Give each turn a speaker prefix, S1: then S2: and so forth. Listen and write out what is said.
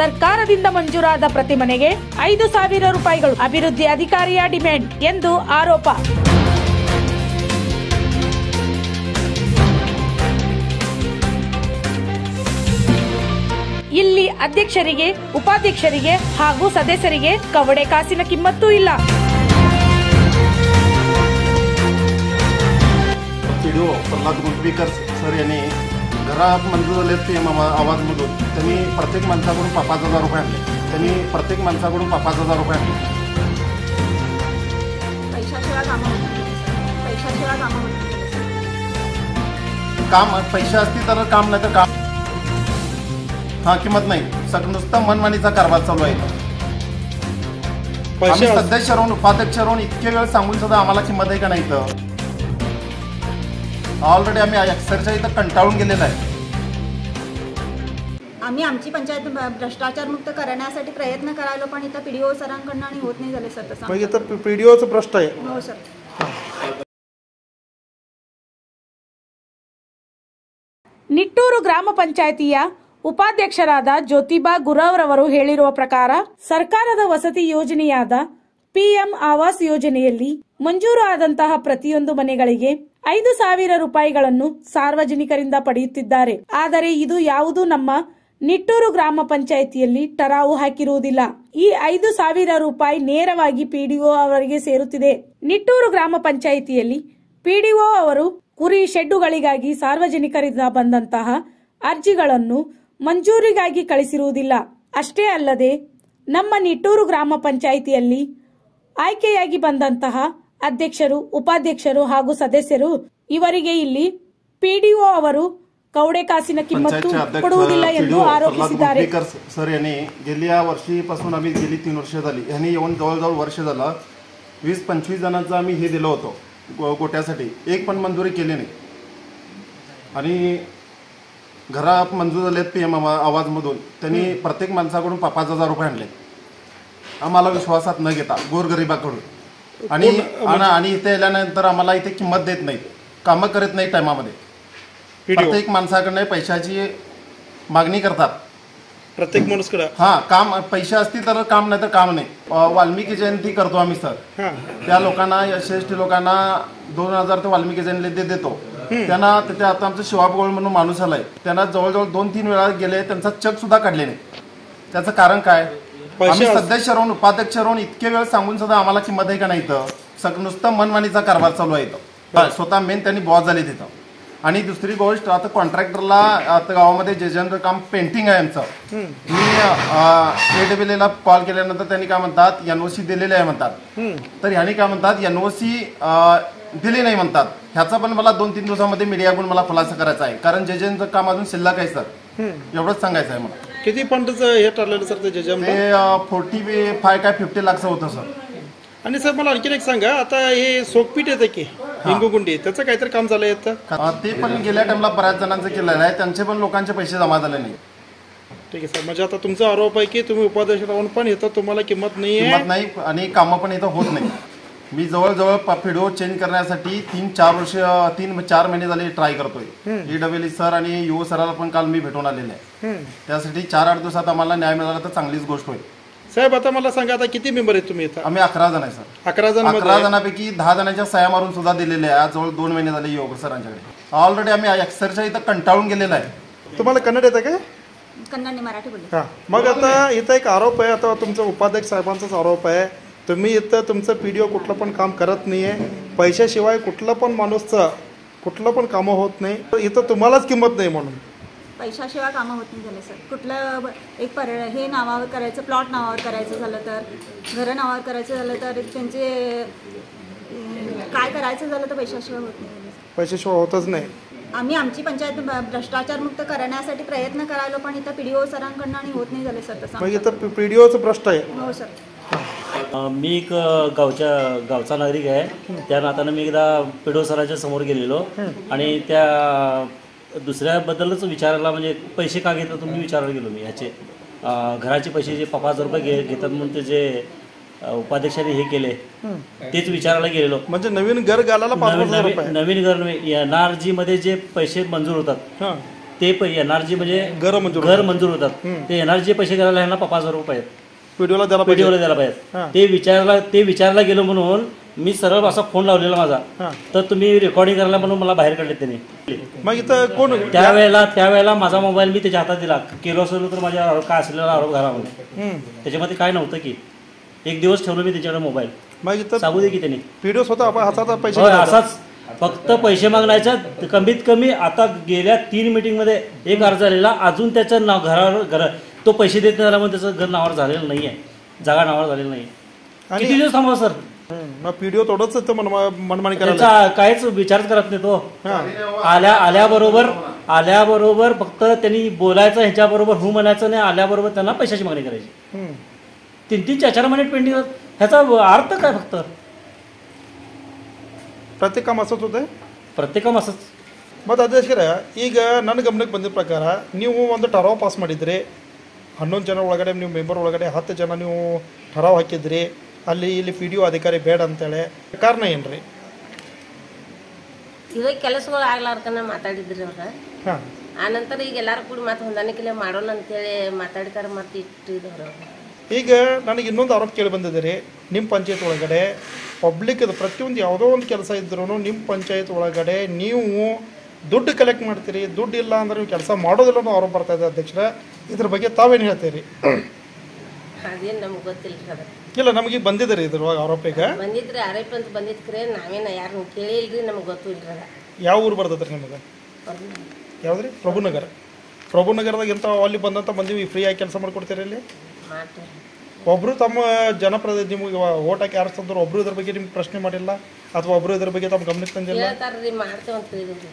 S1: ಸರ್ಕಾರದಿಂದ ಮಂಜೂರಾದ ಪ್ರತಿ ಮನೆಗೆ 5,000 ರೂಪಾಯಿಗಳು ಅಭಿವೃದ್ಧಿ ಅಧಿಕಾರಿಯ ಡಿಮ್ಯಾಂಡ್ ಎಂದು ಆರೋಪ. ಇಲ್ಲಿ ಅಧ್ಯಕ್ಷರಿಗೆ, ಉಪಾಧ್ಯಕ್ಷರಿಗೆ ಹಾಗೂ ಸದಸ್ಯರಿಗೆ ಕವಡೆ ಕಾಸಿನ ಕಿಮ್ಮತ್ತೂ ಇಲ್ಲ.
S2: प्रल्हाद गुंटवीकर सर यांनी घरात मंजूर झाले पीएम आवाजमधून त्यांनी प्रत्येक माणसाकडून 5,000 रुपये आणले. त्यांनी प्रत्येक माणसाकडून 5,000 रुपये आणले. काम पैसे असतील तर काम, नाही तर काम हा किंमत नाही. नुसतं मनमानीचा कारभार चालू आहे. आम्ही सदस्य राहून, उपाध्यक्ष राहून इतके वेळ सांगून सुद्धा आम्हाला किंमत आहे का नाही. तर ऑलरेडी आम्ही अक्षरशः इथं कंटाळून गेलेलो आहे.
S3: आम्ही आमची पंचायत भ्रष्टाचार मुक्त करण्यासाठी प्रयत्न करायलो, पण इथं पीडीओ सरांकडनं आणि होत नाही झाले सर. तसं
S4: म्हणजे तर पीडीओचं भ्रष्ट आहे.
S3: हो सर.
S1: ನಿಟ್ಟೂರು ಗ್ರಾಮ ಪಂಚಾಯಿತಿಯ ಉಪಾಧ್ಯಕ್ಷರಾದ ಜ್ಯೋತಿಬಾ ಗುರವ್ರವರು ಹೇಳಿರುವ ಪ್ರಕಾರ ಸರ್ಕಾರದ ವಸತಿ ಯೋಜನೆಯಾದ ಪಿಎಂ ಆವಾಸ್ ಯೋಜನೆಯಲ್ಲಿ ಮಂಜೂರು ಆದಂತಹ ಪ್ರತಿಯೊಂದು ಮನೆಗಳಿಗೆ 5,000 ರೂಪಾಯಿಗಳನ್ನು ಸಾರ್ವಜನಿಕರಿಂದ ಪಡೆಯುತ್ತಿದ್ದಾರೆ. ಆದರೆ ಇದು ಯಾವುದು ನಮ್ಮ ನಿಟ್ಟೂರು ಗ್ರಾಮ ಪಂಚಾಯಿತಿಯಲ್ಲಿ ಟರಾವು ಹಾಕಿರುವುದಿಲ್ಲ. ಈ 5,000 ರೂಪಾಯಿ ನೇರವಾಗಿ ಪಿಡಿಒ ಅವರಿಗೆ ಸೇರುತ್ತಿದೆ. ನಿಟ್ಟೂರು ಗ್ರಾಮ ಪಂಚಾಯಿತಿಯಲ್ಲಿ ಪಿಡಿಒ ಅವರು ಕುರಿ ಶೆಡ್ಡುಗಳಿಗಾಗಿ ಸಾರ್ವಜನಿಕರಿಂದ ಬಂದಂತಹ ಅರ್ಜಿಗಳನ್ನು ಮಂಜೂರಿಗಾಗಿ ಕಳಿಸಿರುವುದಿಲ್ಲ. ಅಷ್ಟೇ ಅಲ್ಲದೆ ನಮ್ಮ ನಿಟ್ಟೂರು ಗ್ರಾಮ ಪಂಚಾಯಿತಿಯಲ್ಲಿ ಆಯ್ಕೆಯಾಗಿ ಬಂದಂತಹ ಅಧ್ಯಕ್ಷರು, ಉಪಾಧ್ಯಕ್ಷರು ಹಾಗೂ ಸದಸ್ಯರು ಇವರಿಗೆ ಇಲ್ಲಿ ಪಿಡಿಒ ಅವರು ಕವಡೆ ಕಾಸಿನ ಕಿಮ್ಮತ್ತು ಕೊಡುವುದಿಲ್ಲ ಎಂದು ಆರೋಪಿಸಿದ್ದಾರೆ.
S2: सर यांनी गेल्या वर्षीपासून आम्ही गेली 3 वर्ष झाली, यांनी येऊन जवळजवळ वर्ष झालं 20-25 जणांचं आम्ही हे दिलं होतं गोट्यासाठी. एक पण मंजुरी केली नाही. आणि घरात मंजूर झालेत पीएम आवाजमधून त्यांनी प्रत्येक माणसाकडून 5,000 रुपये आणले. आम्हाला विश्वासात न घेता गोरगरिबाकडून. आणि इथे आल्यानंतर आम्हाला इथे किंमत देत नाहीत, कामं करत नाही टायमामध्ये. प्रत्येक माणसाकडे पैशाची मागणी करतात.
S4: प्रत्येक माणूसकडे
S2: काम पैसे असतील तर काम, नाही तर काम नाही. वाल्मिकी जयंती करतो आम्ही सर. त्या लोकांना, SC लोकांना 2,000 ते वाल्मिकी जयंती देतो. त्यांना तिथे आता आमचं शिवापगोळ म्हणून माणूस आलाय, त्यांना जवळजवळ 2-3 वेळा गेले, त्यांचा चक सुद्धा काढले नाही. त्याचं कारण काय? आम्ही सदस्य राहून, उपाध्यक्ष राहून इतके वेळ सांगून सुद्धा आम्हाला किंमत आहे का नाही. तर नुसतं मनमानीचा कारभार चालू आहे. इथं स्वतः मेन त्यांनी बॉस झाले तिथं. आणि दुसरी गोष्ट, आता कॉन्ट्रॅक्टरला आता गावामध्ये जे जनरल काम पेंटिंग आहे आमचं, मी AWLA कॉल केल्यानंतर त्यांनी काय म्हणतात, NOC दिलेले आहे म्हणतात. तर ह्यानी काय म्हणतात, NOC दिले नाही म्हणतात. ह्याचा पण मला 2-3 दिवसामध्ये मीडियाकडून मला खुलासा करायचा आहे. कारण जजेंचं काम अजून शिल्लक आहे सर. एवढंच सांगायचं आहे मला.
S4: किती फंडचं हे ठरलेलं सर ते जजम?
S2: ते 45 काय 50 लाखचं होतं सर.
S4: आणि सर मला आणखीन एक सांगा, आता हे सोकपीठ येतं की हिंगोगुंडी, त्याचं काहीतरी काम झालं येतं?
S2: ते पण गेल्या टाइमला बऱ्याच जणांचं केलेलं आहे, त्यांचे पण लोकांचे पैसे जमा झाले नाही.
S4: ठीक आहे सर. म्हणजे आता तुमचा आरोप आहे की तुम्ही उपाध्यक्ष राहून पण इथं तुम्हाला किंमत नाही
S2: आणि कामं पण इथं होत नाही. मी जवळजवळ पीडीओ चेंज करण्यासाठी 3-4 महिने झाले ट्राय करतोय. AWLA सर आणि युओ सराला पण काल मी भेटून आलेले आहे. त्यासाठी 4-8 दिवसात आम्हाला न्याय मिळाला तर चांगलीच गोष्ट होईल.
S4: साहेब आता मला सांगा, आता किती मेंबर आहेत तुम्ही इथं?
S2: आम्ही 11 जण आहे सर.
S4: 11
S2: जणांपैकी 10 जणांच्या सह्या मारून सुद्धा दिलेल्या आहे. आज जवळ 2 महिने झाले योग सरांच्याकडे. ऑलरेडी आम्ही अक्षरशः इथं कंटाळून गेलेलो आहे.
S4: तुम्हाला कन्नड येतं काय?
S3: कन्नड मराठी बोलतो.
S4: हां. मग आता इथं एक आरोप आहे, आता तुमचा उपाध्यक्ष साहेबांचाच आरोप आहे, तुम्ही इथं तुमचं पीडीओ कुठलं पण काम करत नाही आहे. पैशाशिवाय कुठलं पण माणूसचं कुठलं पण कामं होत नाही. इथं तुम्हालाच किंमत नाही म्हणून.
S3: पैशाशिवाय कामं होत नाही झाले सर. कुठलं एक हे नावावर करायचं, प्लॉट नावावर करायचं झालं तर, घरं नावावर करायचं झालं तर, त्यांचे काय करायचं झालं तर पैशाशिवाय होत नाही.
S4: पैशाशिवाय होतच नाही.
S3: आम्ही आमची पंचायत भ्रष्टाचार मुक्त करण्यासाठी प्रयत्न करायलो, पण इथं पीडीओ सरांकडनं आणि होत नाही झाले सर. तसं
S4: म्हणजे इथं पीडीओचं भ्रष्ट आहे.
S3: हो सर.
S5: मी एक गावचा नागरिक आहे. त्या नात्यानं मी एकदा पीडीओ सरांच्या समोर गेलेलो आणि त्या दुसऱ्याबद्दलच विचारायला, म्हणजे पैसे का घेतात तुम्ही विचारायला गेलो मी. ह्याचे घराचे पैसे जे 5,000 रुपये घेतात म्हणून ते जे उपाध्यक्षांनी हे केले तेच विचारायला गेलेलो.
S4: म्हणजे नवीन घर घालायला 5,000 रुपये?
S5: नवीन घर NRG मध्ये जे पैसे मंजूर होतात ते एनआरजी म्हणजे
S4: घर मंजूर
S5: होतात ते एनआरजी पैसे करायला ह्यांना 5,000 रुपये आहेत
S4: व्हिडिओला द्यायला पाहिजे.
S5: व्हिडिओला द्यायला पाहिजे. ते विचारायला गेलो म्हणून मी सरळ असा फोन लावलेला माझा, तर तुम्ही रेकॉर्डिंग करायला म्हणून मला बाहेर काढले त्यांनी.
S4: मग इथं कोण
S5: त्यावेळेला माझा मोबाईल मी त्याच्या हातात दिला. केलो असेल तर माझ्या काय असलेला आरोप घरामध्ये त्याच्यामध्ये काय नव्हतं की. एक दिवस ठेवलो मी त्याच्याकडे मोबाईल.
S4: मग इथं
S5: सांगू दे की त्यांनी
S4: व्हिडिओ स्वतः हातात पैसे
S5: असाच फक्त पैसे मागण्याच्या कमीत कमी आता गेल्या 3 मीटिंगमध्ये एक अर्ज आलेला, अजून त्याच्या घर तो पैसे देत नाही म्हणून त्याचं घर नावावर झालेलं नाहीये, जागा नावावर झालेलं नाही. किती दिवस थांबवा सर?
S4: मग व्हिडिओ तोडच मनमानी करायला
S5: त्याचा काहीच विचारच करत नाही तो. आल्याबरोबर फक्त त्यांनी बोलायचं, ह्याच्याबरोबर हो म्हणायचं नाही, आल्याबरोबर त्यांना पैशाची मागणी करायची. 3-3, 4-4 महिने पेंडिंग. ह्याचा अर्थ काय? फक्त
S4: ಪ್ರತ್ಯೇಕ ಮಸೂತ್ ಹೋದೆ
S5: ಪ್ರತ್ಯೇಕ ಮಸೂತ್.
S4: ಮತ್ತು ಅಧ್ಯಕ್ಷರೇ, ಈಗ ನನ್ನ ಗಮನಕ್ಕೆ ಬಂದಿದ್ದ ಪ್ರಕಾರ ನೀವು ಒಂದು ಠರಾವ್ ಪಾಸ್ ಮಾಡಿದ್ರಿ. 11 ಜನ ಒಳಗಡೆ ನೀವು ಮೆಂಬರ್ ಒಳಗಡೆ 10 ಜನ ನೀವು ಠರಾವ್ ಹಾಕಿದ್ರಿ. ಅಲ್ಲಿ ಇಲ್ಲಿ ಪಿ ಡಿ ಒ ಅಧಿಕಾರಿ ಬೇಡ ಅಂತೇಳಿ. ಕಾರಣ ಏನು ರೀ?
S6: ಇವಾಗ ಕೆಲಸಗಳು ಆಗ್ಲಾರ್ಕನ ಮಾತಾಡಿದ್ರಿ ಅವ್ರು.
S4: ಹಾಂ,
S6: ಆ ನಂತರ ಈಗ ಎಲ್ಲರೂ ಕೂಡ ಮತ್ತೆ ಹೊಂದಾಣಿಕೆ ಮಾಡೋಣ ಅಂತೇಳಿ ಮಾತಾಡ್ತಾರೆ. ಮತ್ತೆ ಇಟ್ಟಿದ್ರು.
S4: ಈಗ ನನಗೆ ಇನ್ನೊಂದು ಆರೋಪ ಕೇಳಿ ಬಂದಿದೆ ರೀ. ನಿಮ್ಮ ಪಂಚಾಯತ್ ಒಳಗಡೆ ಪಬ್ಲಿಕ್ದು ಪ್ರತಿಯೊಂದು ಯಾವುದೋ ಒಂದು ಕೆಲಸ ಇದ್ರೂ ನಿಮ್ಮ ಪಂಚಾಯತ್ ಒಳಗಡೆ ನೀವು ದುಡ್ಡು ಕಲೆಕ್ಟ್ ಮಾಡ್ತೀರಿ, ದುಡ್ಡು ಇಲ್ಲ ಅಂದ್ರೆ ನೀವು ಕೆಲಸ ಮಾಡೋದಿಲ್ಲ ಅನ್ನೋ ಆರೋಪ ಬರ್ತಾ ಇದೆ ಅಧ್ಯಕ್ಷರೇ. ಇದ್ರ ಬಗ್ಗೆ ತಾವೇನು ಹೇಳ್ತೀರಿ?
S6: ಅದೇನು ನಮ್ಗೆ ಗೊತ್ತಿಲ್ಲ ರೀ. ಅದು
S4: ಇಲ್ಲ, ನಮಗೆ ಬಂದಿದೆ ರೀ ಇದ್ರೊಳಗೆ ಆರೋಪ. ಈಗ
S6: ಬಂದಿದ್ರಿ ಆರೋಪ ಅಂತ ಬಂದಿದ್ರಿ. ನಾವೇನು ಯಾರನ್ನ ಕೇಳಿಲ್ರಿ, ನಮ್ಗೆ ಗೊತ್ತು ಇಲ್ರಿ. ಅದ
S4: ಯಾವ ಊರು ಬರ್ತೈತೆ ರೀ ನಿಮಗೆ? ಯಾವ್ದು ರೀ? ಪ್ರಭುನಗರದಾಗ ಎಂಥ ಅಲ್ಲಿ ಬಂದಂಥ ಮಂದಿ ಫ್ರೀಯಾಗಿ ಕೆಲಸ ಮಾಡಿಕೊಡ್ತೀರಿ ಇಲ್ಲಿ?
S6: ಮಾಡ್ತೀರಿ.
S4: ಒಬ್ಬರು ತಮ್ಮ ಜನಪ್ರತಿನಿಧಿ ನಿಮಗೆ ಓಟ್ ಹಾಕಿ ಯಾರು ತಂದ್ರು ಒಬ್ಬರು ಇದ್ರ ಬಗ್ಗೆ ನಿಮ್ಗೆ ಪ್ರಶ್ನೆ ಮಾಡಿಲ್ಲ ಅಥವಾ ಒಬ್ಬರು ಇದ್ರ ಬಗ್ಗೆ ತಮ್ಮ ಗಮನಕ್ಕೆ ತಂದಿಲ್ಲ?
S6: ಹೇಳ್ತಾರ್ರಿ ಮಾಡ್ತೇವೆ ಅಂತ ಹೇಳಿದ್ರಿ.